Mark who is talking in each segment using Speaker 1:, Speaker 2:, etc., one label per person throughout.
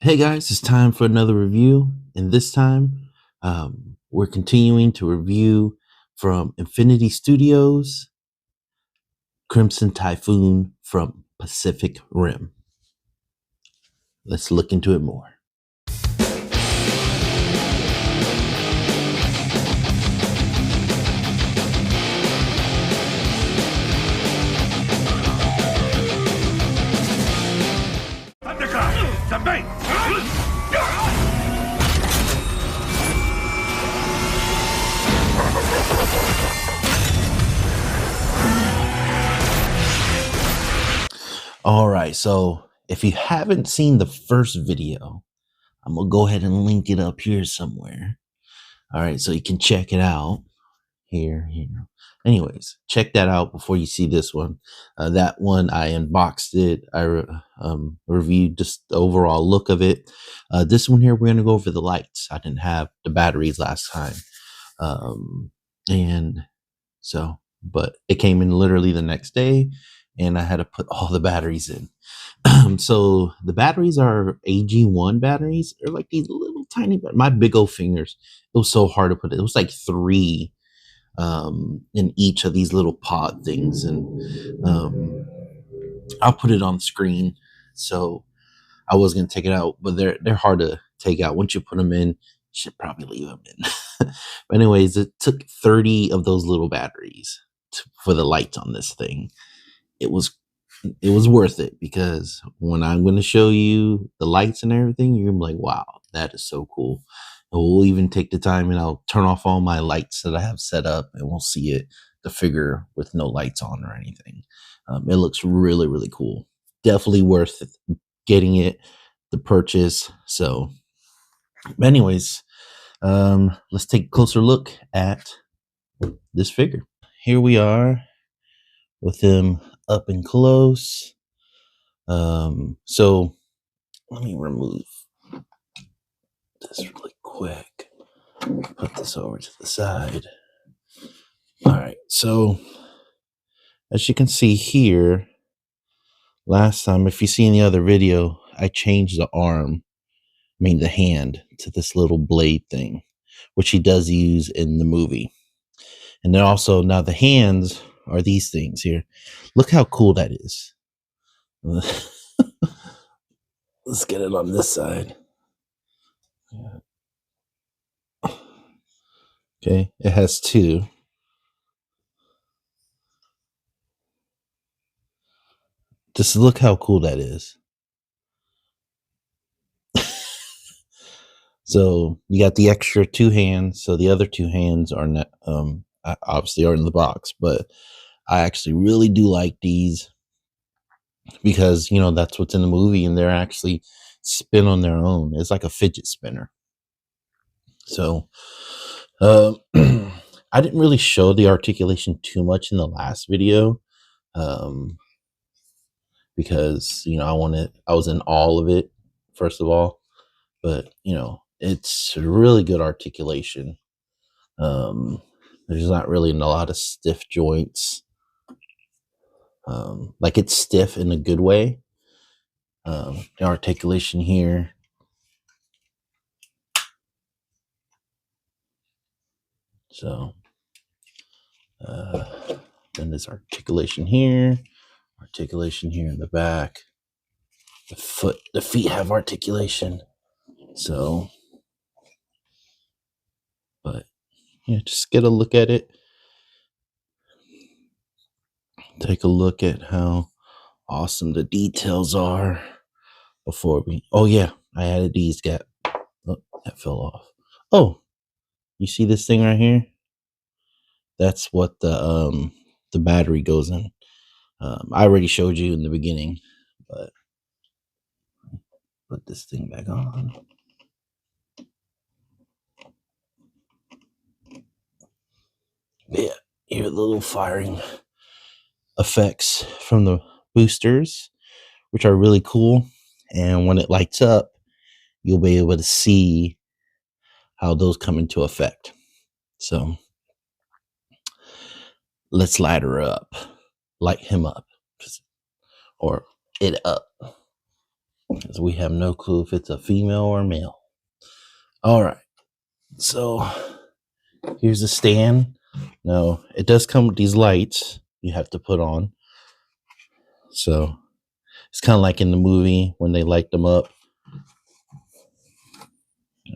Speaker 1: Hey guys, it's time for another review, and this time we're continuing to review from Infinity Studios Crimson Typhoon from Pacific Rim. Let's look into it more. All right, so if you haven't seen the first video, I'm gonna go ahead and link it up here somewhere. All right, so you can check it out here. Anyways, check that out before you see this one. That one I unboxed it. I reviewed just the overall look of it. This one here, we're gonna go over the lights. I didn't have the batteries last time, and so, but it came in literally the next day, and I had to put all the batteries in. So the batteries are AG1 batteries. They're like these little tiny, my big old fingers. It was so hard to put it. It was like three in each of these little pod things, and I'll put it on the screen. So I was gonna take it out, but they're hard to take out. Once you put them in, you should probably leave them in. But anyways, it took 30 of those little batteries for the lights on this thing. It was worth it, because when I'm going to show you the lights and everything, you're gonna be like, wow, that is so cool. And we'll even take the time and I'll turn off all my lights that I have set up, and we'll see it, the figure with no lights on or anything. It looks really, really cool. Definitely worth getting it, the purchase. So anyways, let's take a closer look at this figure. Here we are with him up and close. So let me remove this really quick. Put this over to the side. All right, so as you can see here, last time, if you see in the other video, I changed the arm, the hand, to this little blade thing, which he does use in the movie. And then also, now the hands are these things here. Look how cool that is. Let's get it on this side. Okay, it has two. Just look how cool that is. So you got the extra two hands. So the other two hands are not, obviously are in the box, but I actually really do like these, because that's what's in the movie, and they're actually spin on their own. It's like a fidget spinner. So I didn't really show the articulation too much in the last video, because I was in all of it, first of all, but it's really good articulation. There's not really a lot of stiff joints. Like, it's stiff in a good way. The articulation here. So, then there's articulation here in the back. The feet have articulation. So, but yeah, just get a look at it. Take a look at how awesome the details are before we. Oh yeah, I added these. Oh, that fell off. Oh, you see this thing right here? That's what the battery goes in. I already showed you in the beginning, but put this thing back on. Yeah, here are the little firing effects from the boosters, which are really cool. And when it lights up, you'll be able to see how those come into effect. So let's light him up, or it up. because we have no clue if it's a female or male. All right, so here's the stand. Now, it does come with these lights you have to put on. So it's kind of like in the movie when they light them up.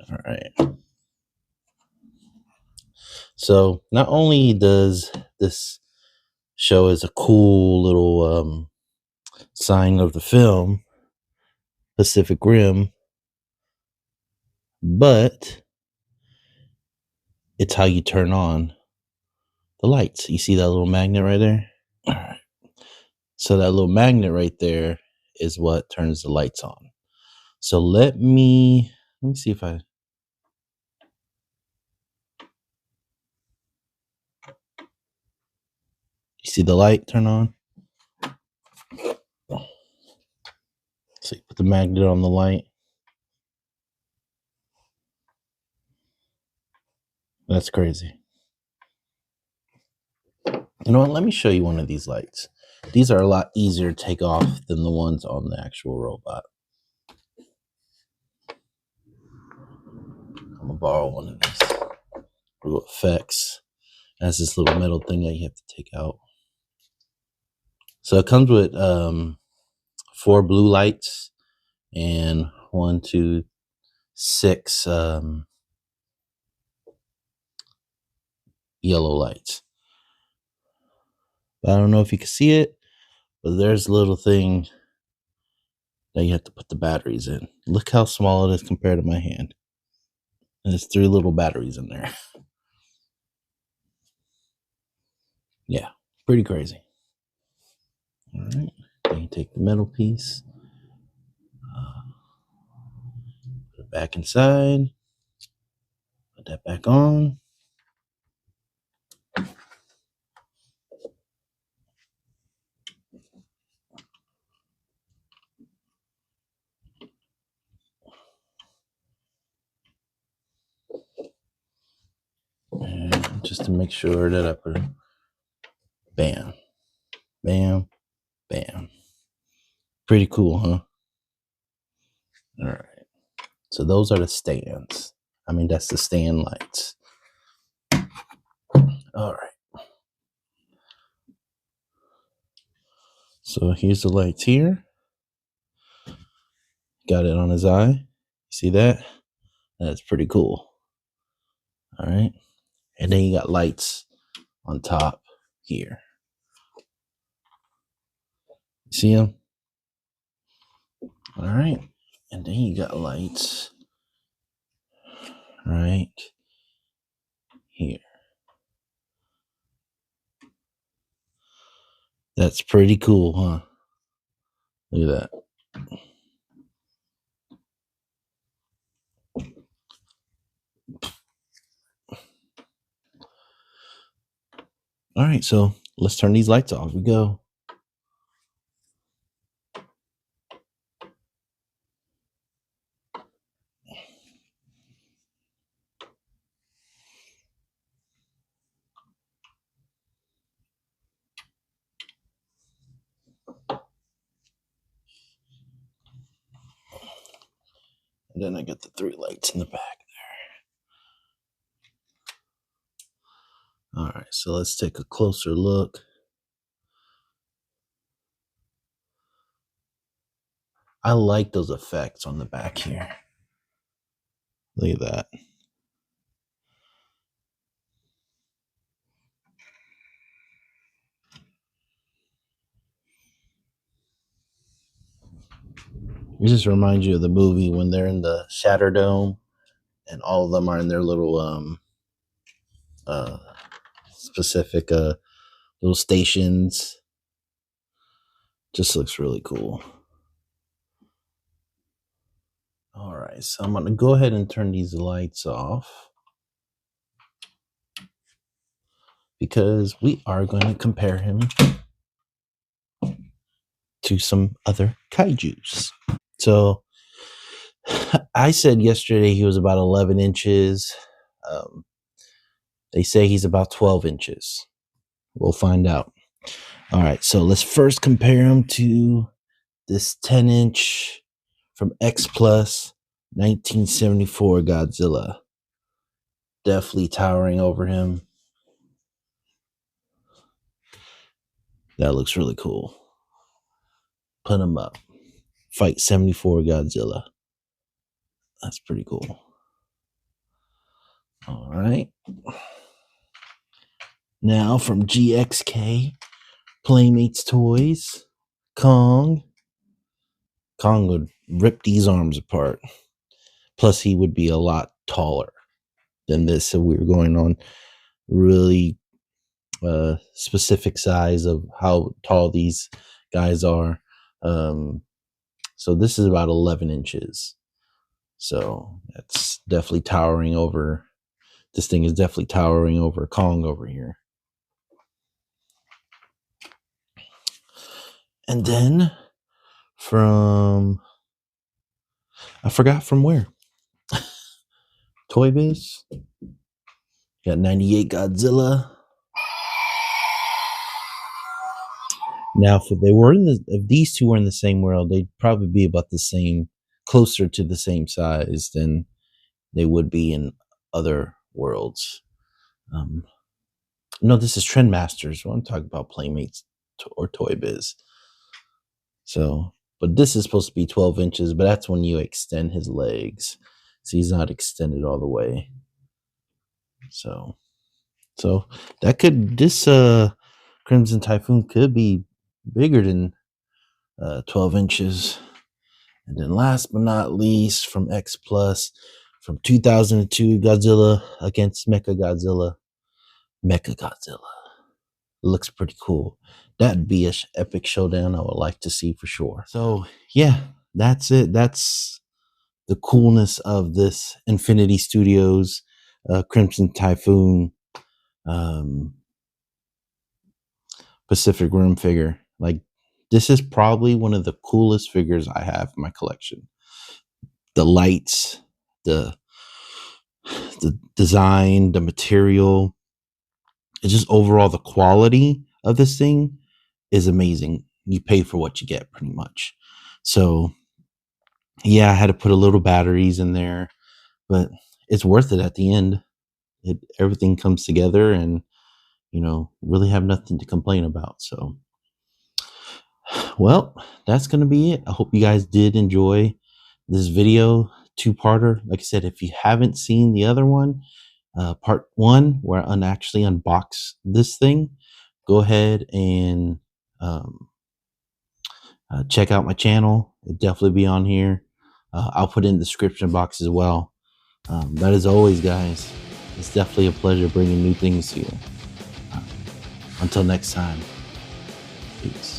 Speaker 1: All right. So not only does this show as a cool little sign of the film Pacific Rim, but it's how you turn on the lights. You see that little magnet right there? All right. So that little magnet right there is what turns the lights on. So let me see if I. You see the light turn on? So you put the magnet on the light. That's crazy. You know what? Let me show you one of these lights. These are a lot easier to take off than the ones on the actual robot. I'm gonna borrow one of these. Little effects. It has this little metal thing that you have to take out. So it comes with 4 blue lights and 1, 2, 6 yellow lights. But I don't know if you can see it, but there's a little thing that you have to put the batteries in. Look how small it is compared to my hand. And there's 3 little batteries in there. Yeah, pretty crazy. All right, then you take the metal piece, put it back inside, put that back on. And just to make sure that I put it, bam, bam, bam. Pretty cool, huh? All right. So those are the stands. I mean, that's the stand lights. All right. So here's the lights here. Got it on his eye. See that? That's pretty cool. All right. And then you got lights on top here. See them? All right. And then you got lights right here. That's pretty cool, huh? Look at that. All right, so let's turn these lights off. We go. And then I got the 3 lights in the back there. All right, so let's take a closer look. I like those effects on the back here. Look at that. It just reminds you of the movie when they're in the Shatter Dome and all of them are in their little specific little stations. Just looks really cool. All right, so I'm gonna go ahead and turn these lights off because we are going to compare him to some other kaijus. So I said yesterday he was about 11 inches. They say he's about 12 inches. We'll find out. All right, so let's first compare him to this 10-inch from X Plus 1974 Godzilla. Definitely towering over him. That looks really cool. Put him up. Fight 74 Godzilla. That's pretty cool. All right. Now from GXK Playmates Toys, Kong. Kong would rip these arms apart. Plus, he would be a lot taller than this. So we were going on really specific size of how tall these guys are. So this is about 11 inches. So that's definitely towering over. This thing is definitely towering over Kong over here. And then from, I forgot from where. Toy Biz. Got 98 Godzilla. Now, if these two were in the same world, they'd probably be about the same, closer to the same size than they would be in other worlds. No, this is Trendmasters. Well, I'm talking about Playmates or Toy Biz. So, but this is supposed to be 12 inches, but that's when you extend his legs. So he's not extended all the way. So this Crimson Typhoon could be bigger than 12 inches. And then last but not least, from X Plus, from 2002, Godzilla against Mechagodzilla. Looks pretty cool. That'd be an epic showdown I would like to see for sure. So yeah, that's it. That's the coolness of this Infinity Studios Crimson Typhoon Pacific Rim figure. Like, this is probably one of the coolest figures I have in my collection. The lights, the design, the material, it's just overall the quality of this thing is amazing. You pay for what you get, pretty much. So yeah, I had to put a little batteries in there, but it's worth it at the end. Everything comes together, and really have nothing to complain about. So, well, that's going to be it. I hope you guys did enjoy this video, two-parter. Like I said, if you haven't seen the other one, part one, where I actually unbox this thing, go ahead and check out my channel. It'll definitely be on here. I'll put it in the description box as well. But as always, guys, it's definitely a pleasure bringing new things to you. Until next time, peace.